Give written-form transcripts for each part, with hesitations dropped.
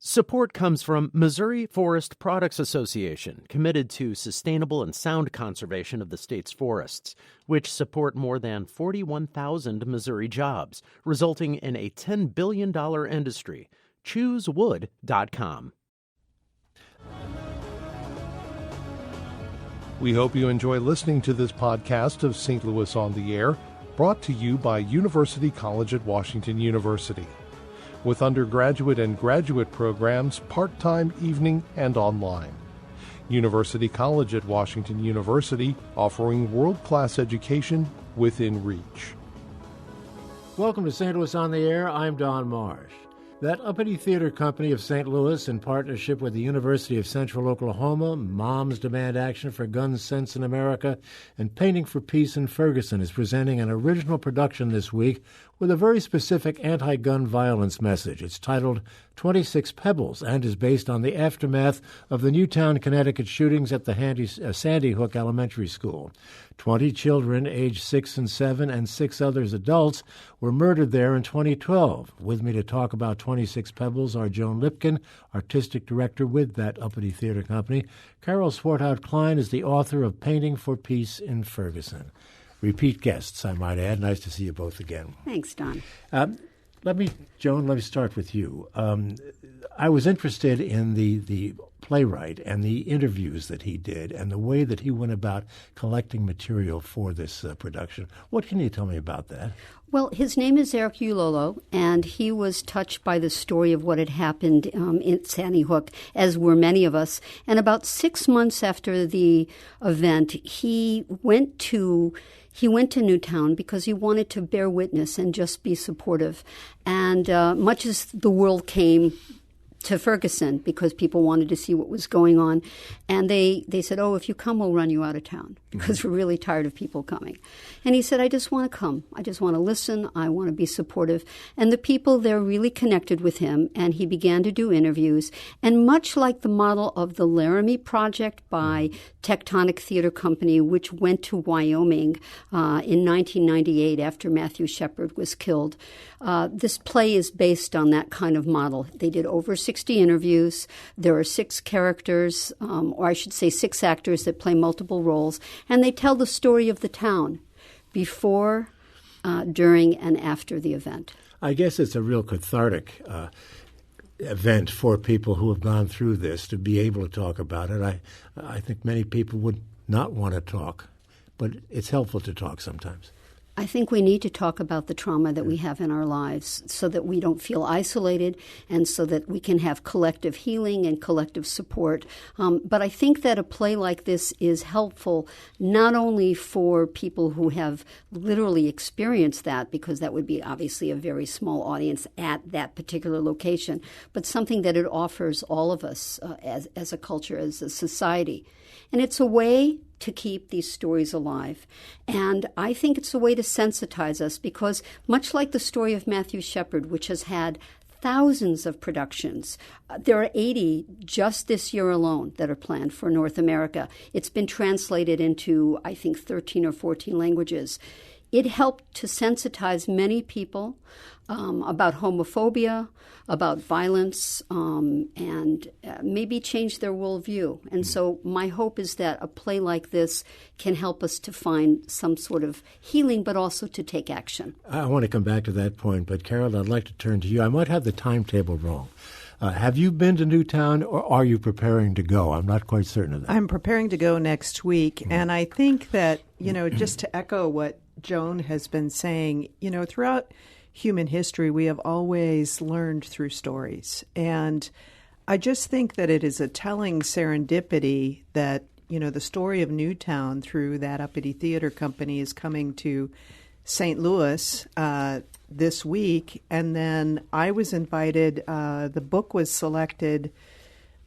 Support comes from Missouri Forest Products Association, committed to sustainable and sound conservation of the state's forests, which support more than 41,000 Missouri jobs, resulting in a $10 billion industry. ChooseWood.com. We hope you enjoy listening to this podcast of St. Louis on the Air, brought to you by University College at Washington University, with undergraduate and graduate programs part-time, evening, and online. University College at Washington University, offering world-class education within reach. Welcome to St. Louis on the Air. I'm Don Marsh. That uppity theater company of St. Louis, in partnership with the University of Central Oklahoma, Moms Demand Action for Gun Sense in America, and Painting for Peace in Ferguson, is presenting an original production this week with a very specific anti-gun violence message. It's titled 26 Pebbles and is based on the aftermath of the Newtown, Connecticut shootings at the Sandy Hook Elementary School. 20 children aged 6 and 7 and 6 others adults were murdered there in 2012. With me to talk about 26 Pebbles are Joan Lipkin, artistic director with that uppity theater company. Carol Swartout Klein is the author of Painting for Peace in Ferguson. Repeat guests, I might add. Nice to see you both again. Thanks, Don. Joan, let me start with you. I was interested in the playwright and the interviews that he did and the way that he went about collecting material for this production. What can you tell me about that? Well, his name is Eric Ulolo, and he was touched by the story of what had happened in Sandy Hook, as were many of us. And about 6 months after the event, he went to Newtown because he wanted to bear witness and just be supportive. And much as the world came to Ferguson because people wanted to see what was going on. And they said, oh, if you come, we'll run you out of town because we're really tired of people coming. And he said, I just want to come. I just want to listen. I want to be supportive. And the people there really connected with him, and he began to do interviews. And much like the model of the Laramie Project by Tectonic Theater Company, which went to Wyoming in 1998 after Matthew Shepard was killed, this play is based on that kind of model. They did over 60 interviews. There are 6 characters, or I should say 6 actors that play multiple roles, and they tell the story of the town before, during, and after the event. I guess it's a real cathartic event for people who have gone through this to be able to talk about it. I think many people would not want to talk, but it's helpful to talk sometimes. I think we need to talk about the trauma that we have in our lives so that we don't feel isolated and so that we can have collective healing and collective support. But I think that a play like this is helpful not only for people who have literally experienced that, because that would be obviously a very small audience at that particular location, but something that it offers all of us as a culture, as a society. And it's a way to keep these stories alive. And I think it's a way to sensitize us because much like the story of Matthew Shepard, which has had thousands of productions, there are 80 just this year alone that are planned for North America. It's been translated into, I think, 13 or 14 languages. It helped to sensitize many people about homophobia, about violence, and maybe change their worldview. And so my hope is that a play like this can help us to find some sort of healing, but also to take action. I want to come back to that point, but Carol, I'd like to turn to you. I might have the timetable wrong. Have you been to Newtown, or are you preparing to go? I'm not quite certain of that. I'm preparing to go next week, and I think that, just to echo what Joan has been saying, throughout human history, we have always learned through stories. And I just think that it is a telling serendipity that, the story of Newtown through that uppity theater company is coming to St. Louis this week. And then I was invited, the book was selected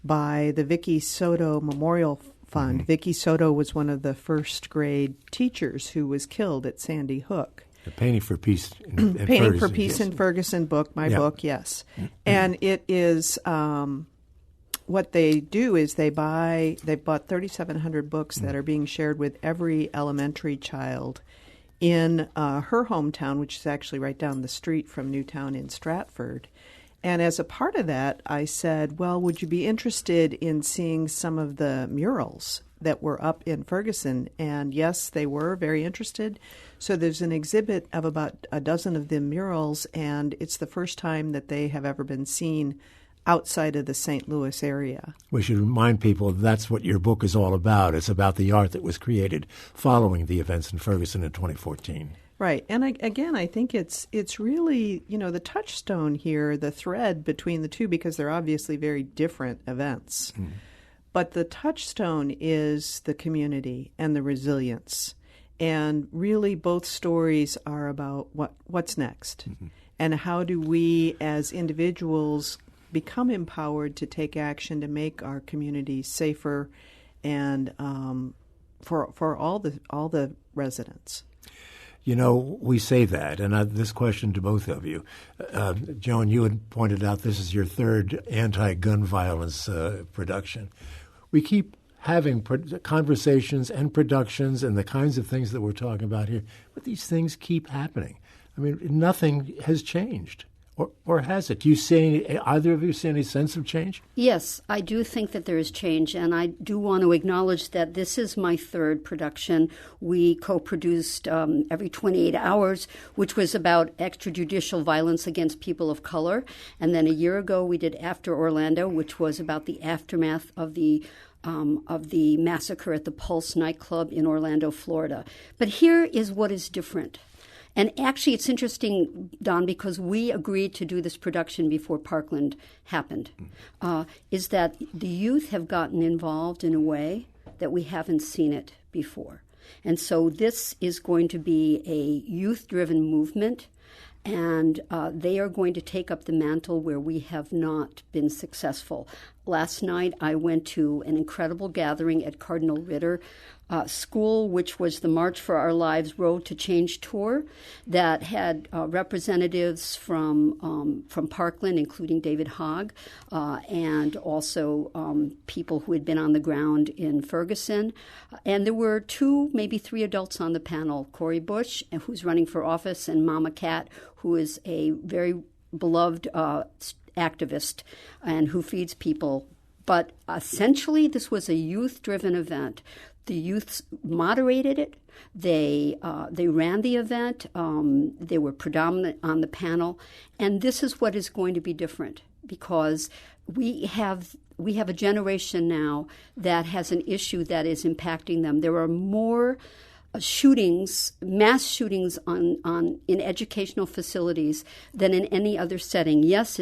by the Vicky Soto Memorial Fund. Mm-hmm. Vicky Soto was one of the first grade teachers who was killed at Sandy Hook. The Painting for Peace in Painting Ferguson, for Peace in Ferguson book, book, yes. And it is, what they do is they bought 3,700 books that are being shared with every elementary child in her hometown, which is actually right down the street from Newtown in Stratford. And as a part of that, I said, well, would you be interested in seeing some of the murals that were up in Ferguson? And yes, they were very interested. So there's an exhibit of about a dozen of the murals, and it's the first time that they have ever been seen outside of the St. Louis area. We should remind people that's what your book is all about. It's about the art that was created following the events in Ferguson in 2014. Right. And I think it's really, the touchstone here, the thread between the two, because they're obviously very different events. Mm. But the touchstone is the community and the resilience. And really both stories are about what's next. Mm-hmm. And how do we as individuals become empowered to take action to make our communities safer and for all the residents. We say that, and this question to both of you. Joan, you had pointed out this is your third anti-gun violence production. We keep having conversations and productions and the kinds of things that we're talking about here, but these things keep happening. I mean, nothing has changed. Or has it? Do you see either of you see any sense of change? Yes, I do think that there is change, and I do want to acknowledge that this is my third production. We co-produced Every 28 Hours, which was about extrajudicial violence against people of color, and then a year ago we did After Orlando, which was about the aftermath of the massacre at the Pulse nightclub in Orlando, Florida. But here is what is different. And actually, it's interesting, Don, because we agreed to do this production before Parkland happened, is that the youth have gotten involved in a way that we haven't seen it before. And so this is going to be a youth-driven movement, and they are going to take up the mantle where we have not been successful. Last night, I went to an incredible gathering at Cardinal Ritter School, which was the March for Our Lives Road to Change tour that had representatives from Parkland, including David Hogg, and also people who had been on the ground in Ferguson. And there were maybe three adults on the panel, Cori Bush, who's running for office, and Mama Cat, who is a very beloved activist and who feeds people. But essentially, this was a youth-driven event. The youths moderated it. They ran the event. They were predominant on the panel. And this is what is going to be different, because we have a generation now that has an issue that is impacting them. There are more mass shootings in educational facilities than in any other setting. Yes,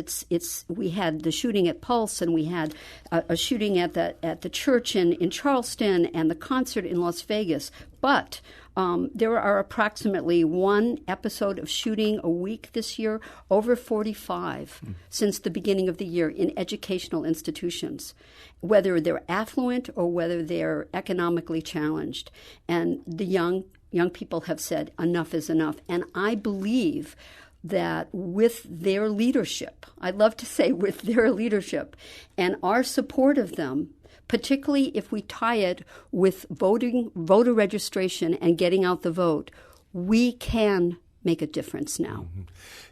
we had the shooting at Pulse, and we had a shooting at the church in Charleston, and the concert in Las Vegas. But there are approximately one episode of shooting a week this year, over 45 since the beginning of the year in educational institutions, whether they're affluent or whether they're economically challenged. And the young people have said enough is enough. And I believe that with their leadership, I'd love to say with their leadership and our support of them, particularly if we tie it with voter registration and getting out the vote, we can make a difference now. Mm-hmm.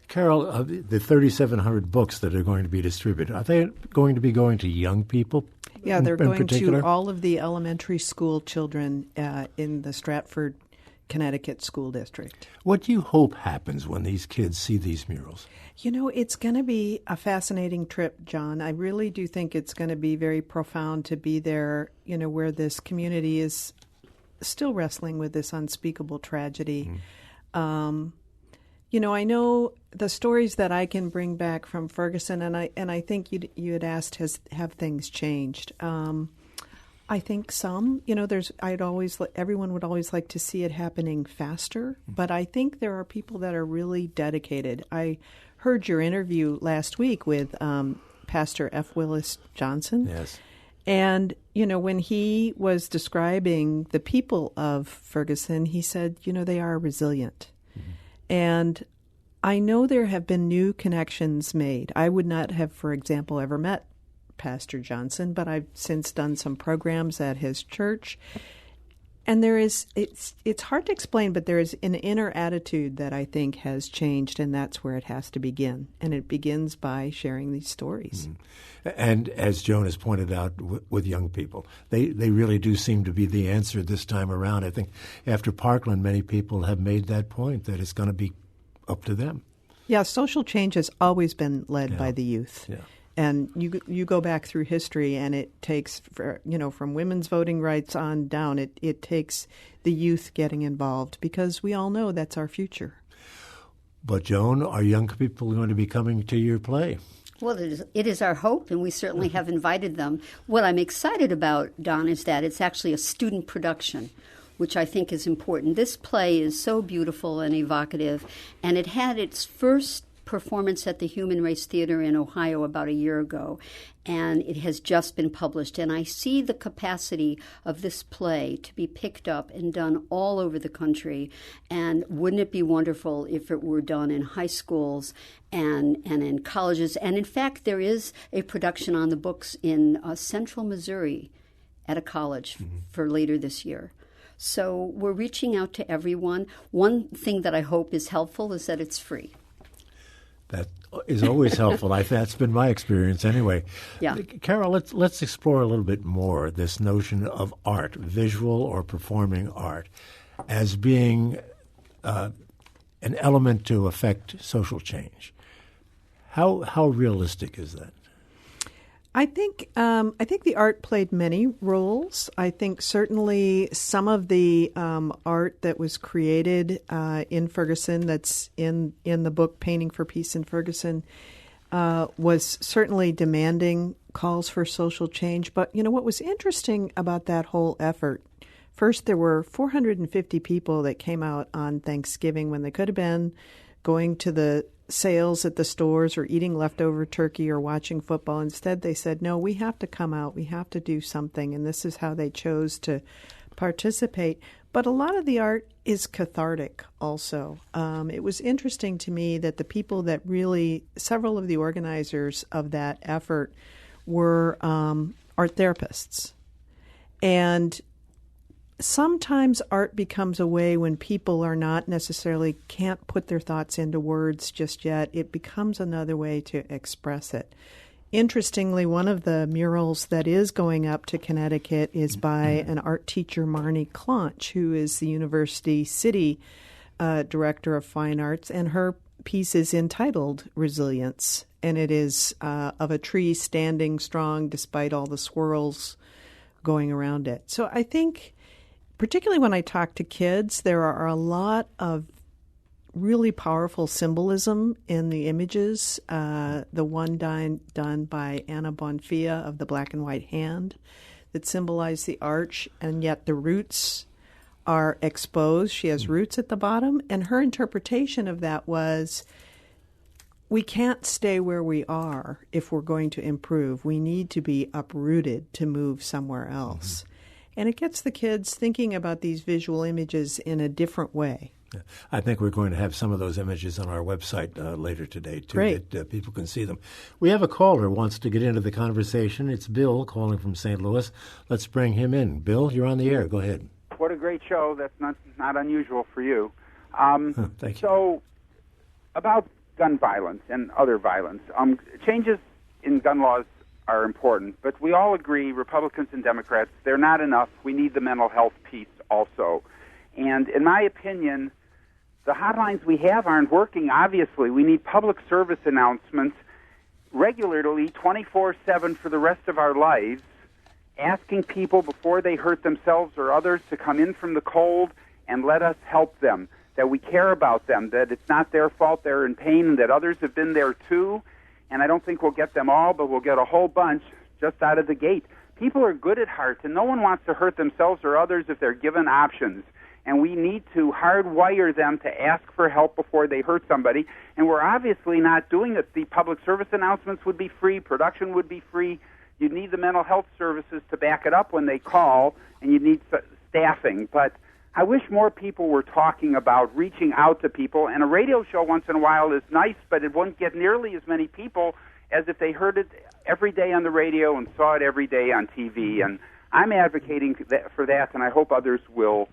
Carol, the 3,700 books that are going to be distributed, are they going to be going to young people? Yeah, they're going to all of the elementary school children in the Stratford, Connecticut school district. What do you hope happens when these kids see these murals? It's going to be a fascinating trip, John. I really do think it's going to be very profound to be there, where this community is still wrestling with this unspeakable tragedy. Mm. I know the stories that I can bring back from Ferguson, and I think you had asked, have things changed? I think some. Everyone would always like to see it happening faster, but I think there are people that are really dedicated. I heard your interview last week with Pastor F. Willis Johnson. Yes. And, when he was describing the people of Ferguson, he said, they are resilient. Mm-hmm. And I know there have been new connections made. I would not have, for example, ever met Pastor Johnson, but I've since done some programs at his church. And it's hard to explain, but there is an inner attitude that I think has changed, and that's where it has to begin. And it begins by sharing these stories. Mm-hmm. And as Joan has pointed out with young people, they really do seem to be the answer this time around. I think after Parkland, many people have made that point that it's going to be up to them. Yeah, social change has always been led by the youth. Yeah. And you go back through history, and it takes, from women's voting rights on down, it takes the youth getting involved, because we all know that's our future. But, Joan, are young people going to be coming to your play? Well, it is our hope, and we certainly have invited them. What I'm excited about, Don, is that it's actually a student production, which I think is important. This play is so beautiful and evocative, and it had its first performance at the Human Race Theater in Ohio about a year ago, and it has just been published. And I see the capacity of this play to be picked up and done all over the country. And wouldn't it be wonderful if it were done in high schools and in colleges? And in fact, there is a production on the books in Central Missouri at a college for later this year. So we're reaching out to everyone. One thing that I hope is helpful is that it's free. That is always helpful. That's been my experience anyway. Yeah. Carol, let's explore a little bit more this notion of art, visual or performing art, as being an element to affect social change. How realistic is that? I think the art played many roles. I think certainly some of the art that was created in Ferguson, that's in the book Painting for Peace in Ferguson, was certainly demanding calls for social change. But what was interesting about that whole effort? First, there were 450 people that came out on Thanksgiving when they could have been going to the sales at the stores or eating leftover turkey or watching football. Instead, they said, no, we have to come out. We have to do something. And this is how they chose to participate. But a lot of the art is cathartic also. It was interesting to me that the people that several of the organizers of that effort were art therapists. And sometimes art becomes a way when people are not necessarily can't put their thoughts into words just yet. It becomes another way to express it. Interestingly, one of the murals that is going up to Connecticut is by an art teacher, Marnie Clonch, who is the University City Director of Fine Arts, and her piece is entitled Resilience, and it is of a tree standing strong despite all the swirls going around it. So I think, particularly when I talk to kids, there are a lot of really powerful symbolism in the images. The one done by Anna Bonfilla of the Black and White Hand that symbolize the arch, and yet the roots are exposed. She has roots at the bottom, and her interpretation of that was, we can't stay where we are if we're going to improve. We need to be uprooted to move somewhere else. And it gets the kids thinking about these visual images in a different way. I think we're going to have some of those images on our website later today, too, Great. that people can see them. We have a caller who wants to get into the conversation. It's Bill calling from St. Louis. Let's bring him in. Bill, you're on the air. Go ahead. What a great show. That's not unusual for you. Thank you. So, about gun violence and other violence, changes in gun laws are important, but we all agree, Republicans and Democrats, they're not enough. We need the mental health piece also. And in my opinion, the hotlines we have aren't working, obviously. We need public service announcements regularly, 24/7 for the rest of our lives, asking people before they hurt themselves or others to come in from the cold and let us help them, that we care about them, that it's not their fault they're in pain, and that others have been there too. And I don't think we'll get them all, but we'll get a whole bunch just out of the gate. People are good at heart, and no one wants to hurt themselves or others if they're given options. And we need to hardwire them to ask for help before they hurt somebody. And we're obviously not doing it. The public service announcements would be free. Production would be free. You'd need the mental health services to back it up when they call, and you'd need staffing. But I wish more people were talking about reaching out to people, and a radio show once in a while is nice, but it wouldn't get nearly as many people as if they heard it every day on the radio and saw it every day on TV. And I'm advocating for that, and I hope others will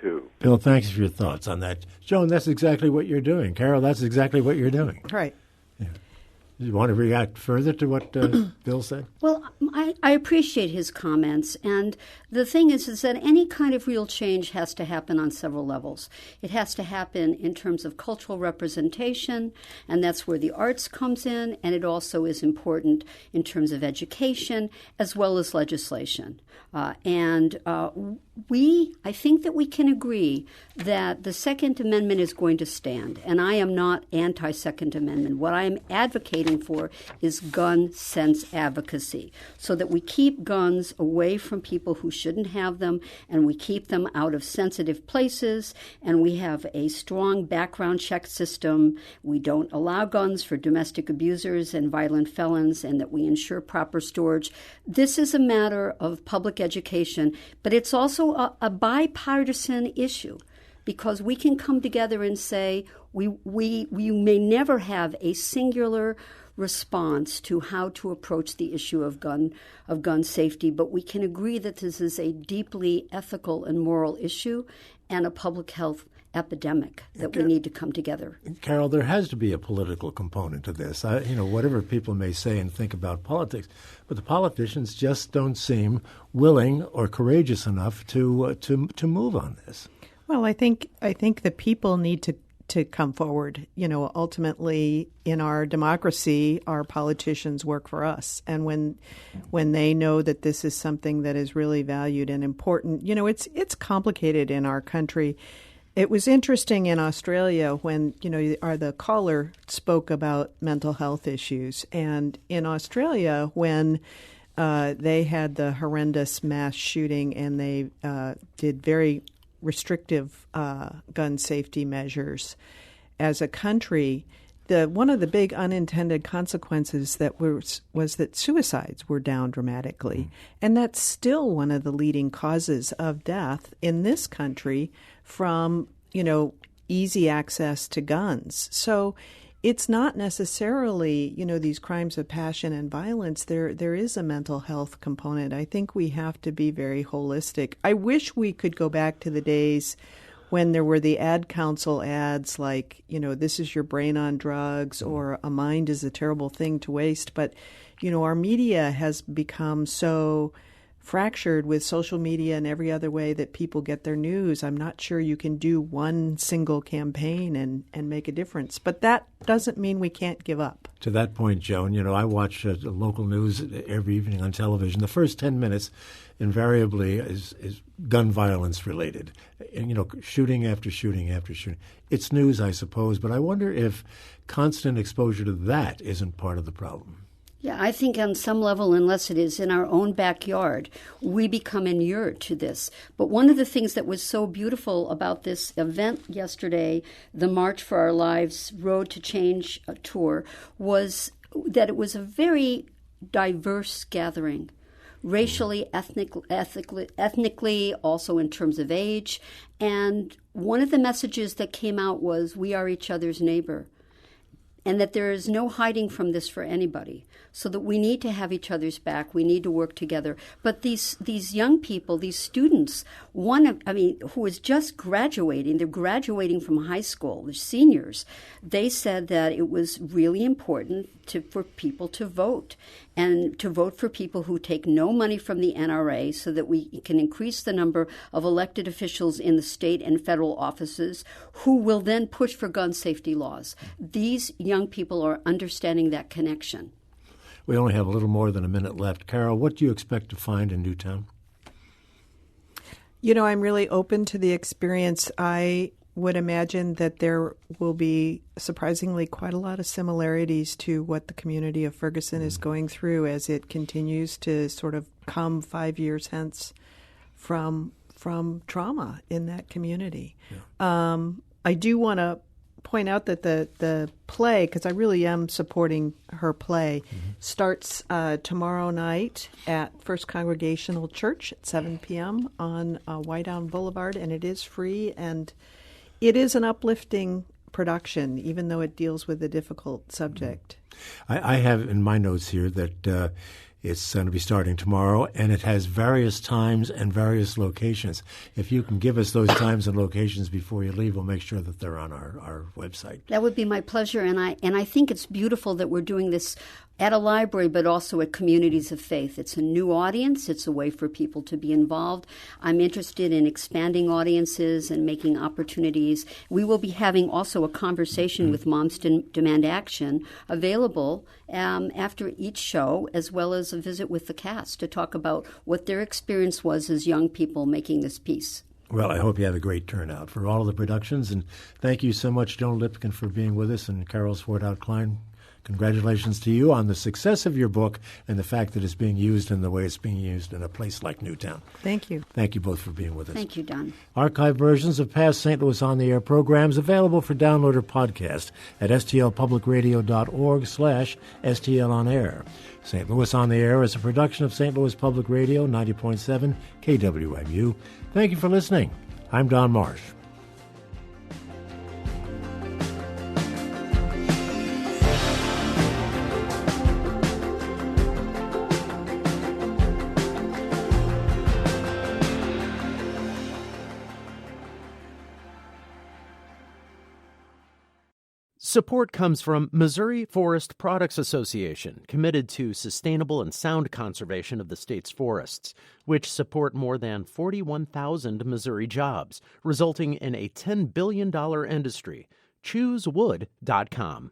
too. Bill, thanks for your thoughts on that. Joan, that's exactly what you're doing. Carol, that's exactly what you're doing. Right. Yeah. You want to react further to what Bill said? Well, I appreciate his comments. And the thing is that any kind of real change has to happen on several levels. It has to happen in terms of cultural representation, and that's where the arts comes in. And it also is important in terms of education as well as legislation. I think that we can agree that the Second Amendment is going to stand, and I am not anti-Second Amendment. What I am advocating for is gun sense advocacy, so that we keep guns away from people who shouldn't have them, and we keep them out of sensitive places, and we have a strong background check system. We don't allow guns for domestic abusers and violent felons, and that we ensure proper storage. This is a matter of public education, but it's also a bipartisan issue, because we can come together and say we may never have a singular response to how to approach the issue of gun safety, but we can agree that this is a deeply ethical and moral issue and a public health epidemic that we need to come together. Carol, there has to be a political component to this. Whatever people may say and think about politics, but the politicians just don't seem willing or courageous enough to move on this. Well, I think the people need to come forward. Ultimately, in our democracy, our politicians work for us, and when they know that this is something that is really valued and important, it's complicated in our country. It was interesting in Australia when, the caller spoke about mental health issues. And in Australia, when they had the horrendous mass shooting and they did very restrictive gun safety measures as a country, one of the big unintended consequences that was that suicides were down dramatically. And that's still one of the leading causes of death in this country from, easy access to guns. So it's not necessarily, these crimes of passion and violence. There is a mental health component. I think we have to be very holistic. I wish we could go back to the days when there were the ad council ads like, this is your brain on drugs, or a mind is a terrible thing to waste. But, our media has become so fractured with social media and every other way that people get their news. I'm not sure you can do one single campaign and make a difference. But that doesn't mean we can't give up. To that point, Joan, I watch the local news every evening on television. The first 10 minutes invariably is gun violence related, and, shooting after shooting after shooting. It's news, I suppose, but I wonder if constant exposure to that isn't part of the problem. Yeah, I think on some level, unless it is in our own backyard, we become inured to this. But one of the things that was so beautiful about this event yesterday, the March for Our Lives Road to Change tour, was that it was a very diverse gathering, racially, ethnically, also in terms of age. And one of the messages that came out was, we are each other's neighbor, and that there is no hiding from this for anybody, so that we need to have each other's back. We need to work together. But these young people, these students, who is just graduating, they're graduating from high school, they're seniors, they said that it was really important for people to vote, and to vote for people who take no money from the NRA, so that we can increase the number of elected officials in the state and federal offices who will then push for gun safety laws. These young people are understanding that connection. We only have a little more than a minute left. Carol, what do you expect to find in Newtown? I'm really open to the experience. I would imagine that there will be surprisingly quite a lot of similarities to what the community of Ferguson is going through as it continues to sort of come 5 years hence from trauma in that community. Yeah. I do want to point out that the play, because I really am supporting her play, starts tomorrow night at First Congregational Church at 7 p.m. on Whiteown Boulevard, and it is free, and it is an uplifting production, even though it deals with a difficult subject. I have in my notes here that It's going to be starting tomorrow, and it has various times and various locations. If you can give us those times and locations before you leave, we'll make sure that they're on our website. That would be my pleasure, and I think it's beautiful that we're doing this at a library, but also at communities of faith. It's a new audience. It's a way for people to be involved. I'm interested in expanding audiences and making opportunities. We will be having also a conversation with Moms Demand Action available after each show, as well as a visit with the cast to talk about what their experience was as young people making this piece. Well, I hope you have a great turnout for all of the productions, and thank you so much, Joan Lipkin, for being with us, and Carol Swartout Klein. Congratulations to you on the success of your book and the fact that it's being used in the way it's being used in a place like Newtown. Thank you. Thank you both for being with us. Thank you, Don. Archive versions of past St. Louis On the Air programs available for download or podcast at stlpublicradio.org/stlonair. St. Louis On the Air is a production of St. Louis Public Radio, 90.7 KWMU. Thank you for listening. I'm Don Marsh. Support comes from Missouri Forest Products Association, committed to sustainable and sound conservation of the state's forests, which support more than 41,000 Missouri jobs, resulting in a $10 billion industry. ChooseWood.com.